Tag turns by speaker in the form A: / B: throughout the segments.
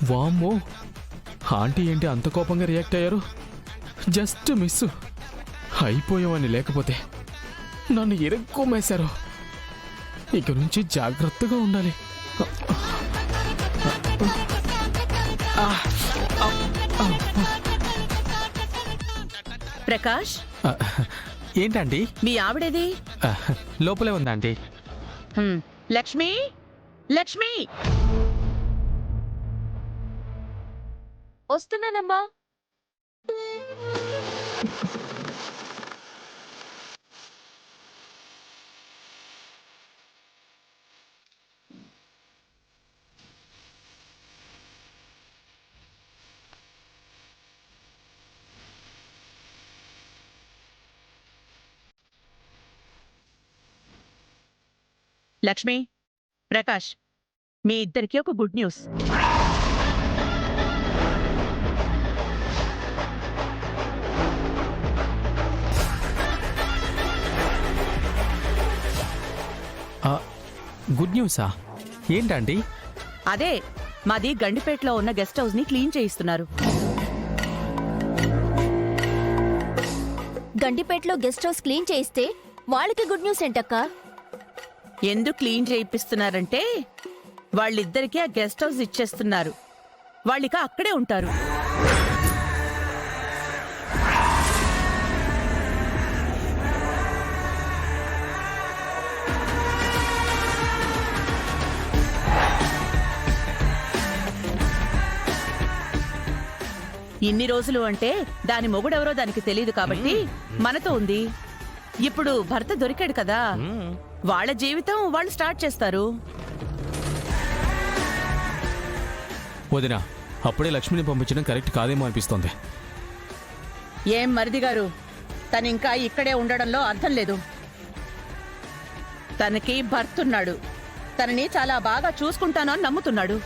A: వామ్మో, ఆంటీ ఏంటి అంత కోపంగా రియాక్ట్ అయ్యారు? జస్ట్ మిస్ అయిపోయావని, లేకపోతే నన్ను ఇరుక్కుమేశారు. ఇక నుంచి జాగ్రత్తగా ఉండాలి.
B: ప్రకాష్,
A: ఏంటండి?
B: మీ ఆవిడేది?
A: లోపలే ఉందండి.
B: లక్ష్మి, లక్ష్మి!
C: వస్తున్నానమ్మా.
B: లక్ష్మి, ప్రకాష్, మీ ఇద్దరికి ఒక గుడ్ న్యూస్.
A: గుడ్ న్యూసా? ఏంటండి?
B: అదే, మాది గండిపేటలో ఉన్న గెస్ట్ హౌస్ ని క్లీన్ చేయిస్తున్నారు.
C: గండిపేటలో గెస్ట్ హౌస్ క్లీన్ చేయిస్తే వాళ్ళకి గుడ్ న్యూస్ ఏంటక్కా?
B: ఎందుకు క్లీన్ చేయిస్తున్నారంటే వాళ్ళిద్దరికీ ఆ గెస్ట్ హౌస్ ఇచ్చేస్తున్నారు. వాళ్ళిక అక్కడే ఉంటారు. ఇన్ని రోజులు అంటే దాని మొగుడెవరో దానికి తెలియదు కాబట్టి మనతో ఉంది. ఇప్పుడు భర్త దొరికాడు కదా, వాళ్ళ జీవితం వాళ్ళు స్టార్ట్ చేస్తారు.
A: వదినా, అప్పుడే లక్ష్మిని పంపించడం కరెక్ట్ కాదేమో అనిపిస్తోంది.
B: ఏం మరిది గారు, తనింకా ఇక్కడే ఉండడంలో అర్థం లేదు. తనకి భర్తున్నాడు, తనని చాలా బాగా చూసుకుంటాను అని నమ్ముతున్నాడు.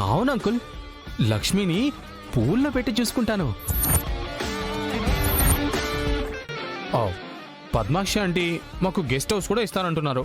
A: అవును అంకుల్, లక్ష్మిని పూల్లో పెట్టి చూసుకుంటాను. పద్మాక్షి ఆంటీ మాకు గెస్ట్ హౌస్ కూడా ఇస్తానంటున్నారు.